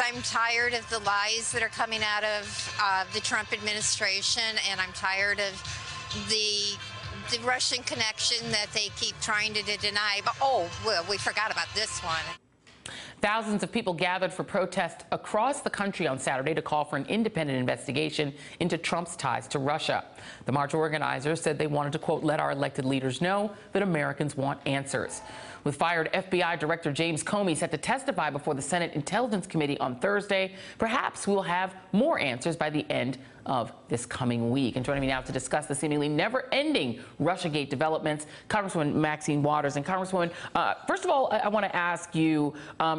I'm tired of the lies that are coming out of the Trump administration, and I'm tired of the Russian connection that they keep trying to deny. But, oh, well, we forgot about this one. Thousands of people gathered for protests across the country on Saturday to call for an independent investigation into Trump's ties to Russia. The march organizers said they wanted to, quote, let our elected leaders know that Americans want answers. With fired FBI Director James Comey set to testify before the Senate Intelligence Committee on Thursday, perhaps we'll have more answers by the end of this coming week. And joining me now to discuss the seemingly never-ending Russiagate developments, Congresswoman Maxine Waters. And Congresswoman, first of all, I want to ask you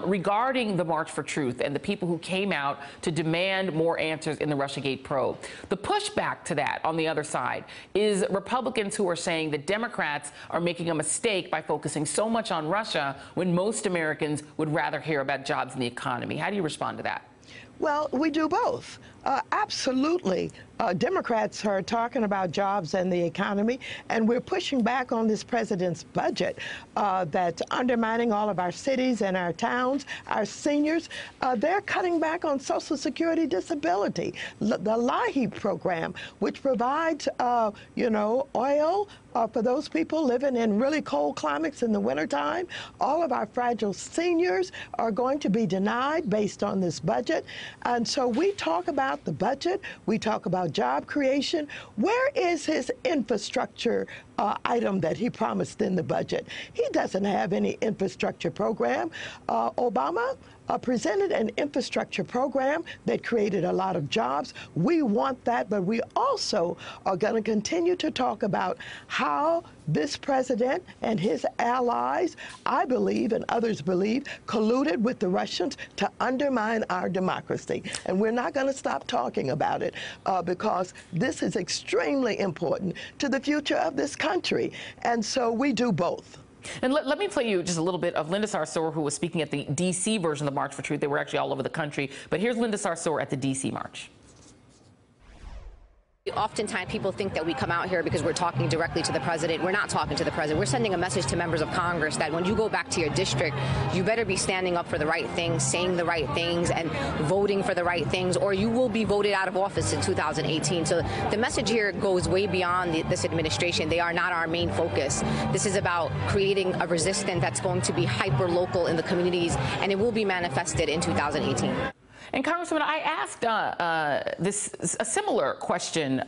regarding the March for Truth and the people who came out to demand more answers in the Russiagate probe. The pushback to that on the other side is Republicans who are saying that Democrats are making a mistake by focusing so much on Russia when most Americans would rather hear about jobs and the economy. How do you respond to that? Well, we do both. Absolutely. Democrats are talking about jobs and the economy, and we're pushing back on this president's budget that's undermining all of our cities and our towns, our seniors. They're cutting back on Social Security disability, the LIHEAP program, which provides, oil for those people living in really cold climates in the wintertime. All of our fragile seniors are going to be denied based on this budget. And so we talk about the budget, we talk about job creation. Where is his infrastructure item that he promised in the budget? He doesn't have any infrastructure program. Obama presented an infrastructure program that created a lot of jobs. We want that, but we also are going to continue to talk about how this president and his allies, I believe, and others believe, colluded with the Russians to undermine our democracy. And we're not going to stop talking about it because this is extremely important to the future of this country. And so we do both. And let me play you just a little bit of Linda Sarsour, who was speaking at the D.C. version of the March for Truth. They were actually all over the country. But here's Linda Sarsour at the D.C. March. Oftentimes people think that we come out here because we're talking directly to the president. We're not talking to the president. We're sending a message to members of Congress that when you go back to your district, you better be standing up for the right things, saying the right things, and voting for the right things, or you will be voted out of office in 2018. So the message here goes way beyond this administration. They are not our main focus. This is about creating a resistance that's going to be hyper-local in the communities, and it will be manifested in 2018. And Congresswoman, I asked a similar question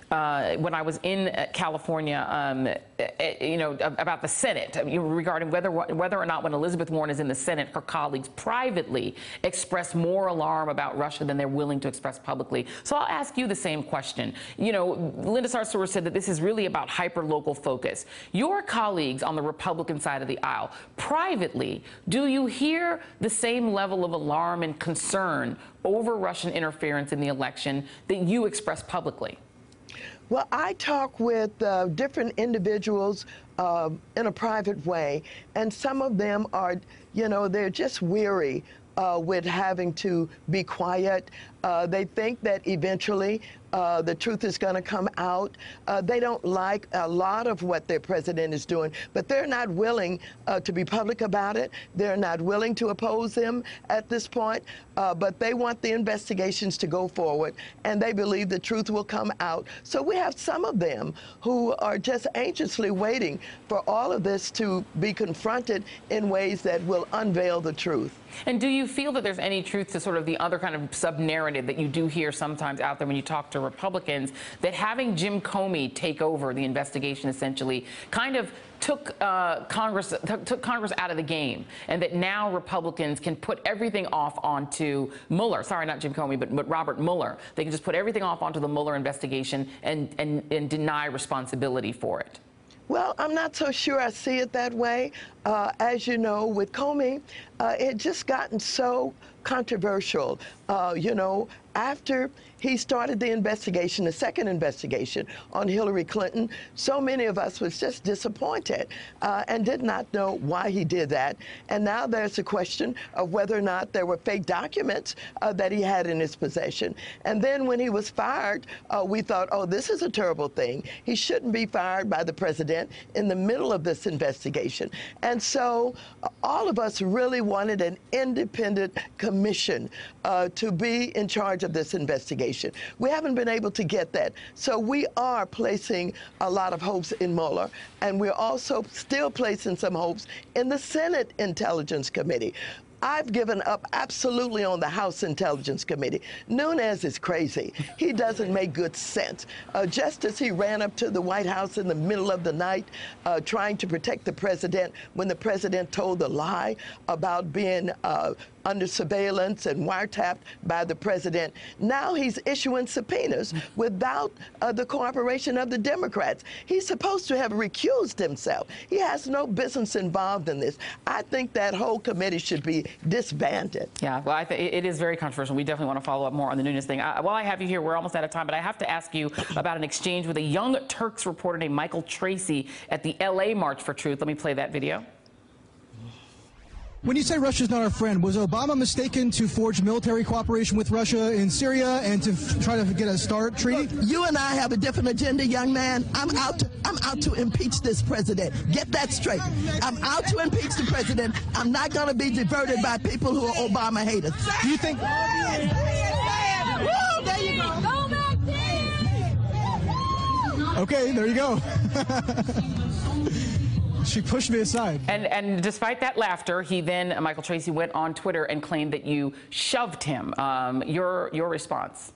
when I was in California, about the Senate, regarding whether or not when Elizabeth Warren is in the Senate, her colleagues privately express more alarm about Russia than they're willing to express publicly. So I'll ask you the same question. Linda Sarsour said that this is really about hyper-local focus. Your colleagues on the Republican side of the aisle, privately, do you hear the same level of alarm and concern over Russian interference in the election that you express publicly? Well, I talk with different individuals in a private way, and some of them are, they're just weary with having to be quiet. They think that eventually the truth is going to come out. They don't like a lot of what their president is doing, but they're not willing to be public about it. They're not willing to oppose him at this point, but they want the investigations to go forward, and they believe the truth will come out. So we have some of them who are just anxiously waiting for all of this to be confronted in ways that will unveil the truth. And do you feel that there's any truth to sort of the other kind of sub-narrative that you do hear sometimes out there when you talk to Republicans, that having Jim Comey take over the investigation essentially kind of took Congress out of the game, and that now Republicans can put everything off onto Mueller? Sorry, not Jim Comey, but Robert Mueller. They can just put everything off onto the Mueller investigation and deny responsibility for it. Well, I'm not so sure I see it that way. As you know, with Comey, it just gotten so controversial. After he started the investigation, the second investigation on Hillary Clinton, so many of us was just disappointed and did not know why he did that. And now there's a question of whether or not there were fake documents that he had in his possession. And then when he was fired, we thought, oh, this is a terrible thing. He shouldn't be fired by the president in the middle of this investigation. And And so all of us really wanted an independent commission to be in charge of this investigation. We haven't been able to get that. So we are placing a lot of hopes in Mueller, and we're also still placing some hopes in the Senate Intelligence Committee. I've given up absolutely on the House Intelligence Committee. Nunes is crazy. He doesn't make good sense. Just as he ran up to the White House in the middle of the night trying to protect the president when the president told a lie about being under surveillance and wiretapped by the president. Now he's issuing subpoenas without the cooperation of the Democrats. He's supposed to have recused himself. He has no business involved in this. I think that whole committee should be disbanded. Yeah, well, it is very controversial. We definitely want to follow up more on the Nunes thing. While I have you here, we're almost out of time, but I have to ask you about an exchange with a Young Turks reporter named Michael Tracey at the LA March for Truth. Let me play that video. When you say Russia's not our friend, was Obama mistaken to forge military cooperation with Russia in Syria and to try to get a START treaty? You and I have a different agenda, young man. I'm out to impeach this president. Get that straight. I'm out to impeach the president. I'm not going to be diverted by people who are Obama haters. Do you think... Woo, there you go. Go back there. Okay, there you go. She pushed me aside. And despite that laughter, he then, Michael Tracey, went on Twitter and claimed that you shoved him. Your response?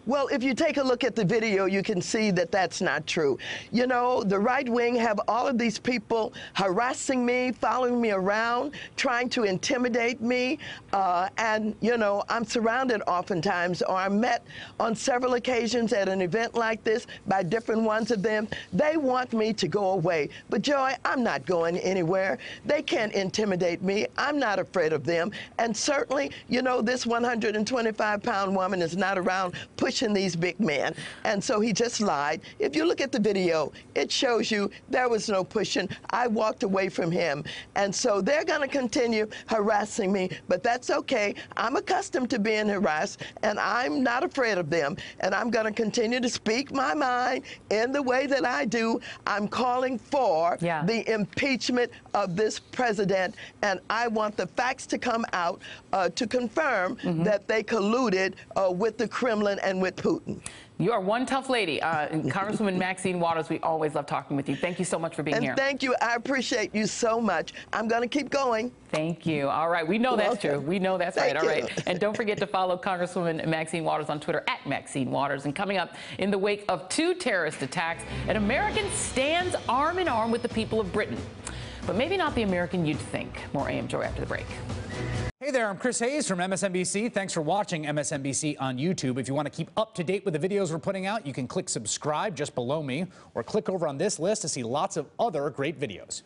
Well, if you take a look at the video, you can see that that's not true. You know, the right wing have all of these people harassing me, following me around, trying to intimidate me. And, you know, I'm surrounded oftentimes, or I'm met on several occasions at an event like this by different ones of them. They want me to go away. But, Joy, I'm not going anywhere. They can't intimidate me. I'm not afraid of them. And certainly, you know, this 125-pound woman is not around pushing these big men. And so he just lied. If you look at the video, it shows you there was no pushing. I walked away from him. And so they're going to continue harassing me, but that's okay. I'm accustomed to being harassed, and I'm not afraid of them. And I'm going to continue to speak my mind in the way that I do. I'm calling for the impeachment of this president, and I want the facts to come out to confirm that they colluded with the Kremlin and with Putin. You are one tough lady. Congresswoman Maxine Waters, we always love talking with you. Thank you so much for being here. And thank you. I appreciate you so much. I'm going to keep going. Thank you. All right. We know that's true. We know that's right. All right. And don't forget to follow Congresswoman Maxine Waters on Twitter at Maxine Waters. And coming up, in the wake of 2 terrorist attacks, an American stands arm in arm with the people of Britain. But maybe not the American you'd think. More AM Joy after the break. Hey there, I'm Chris Hayes from MSNBC. Thanks for watching MSNBC on YouTube. If you want to keep up to date with the videos we're putting out, you can click subscribe just below me or click over on this list to see lots of other great videos.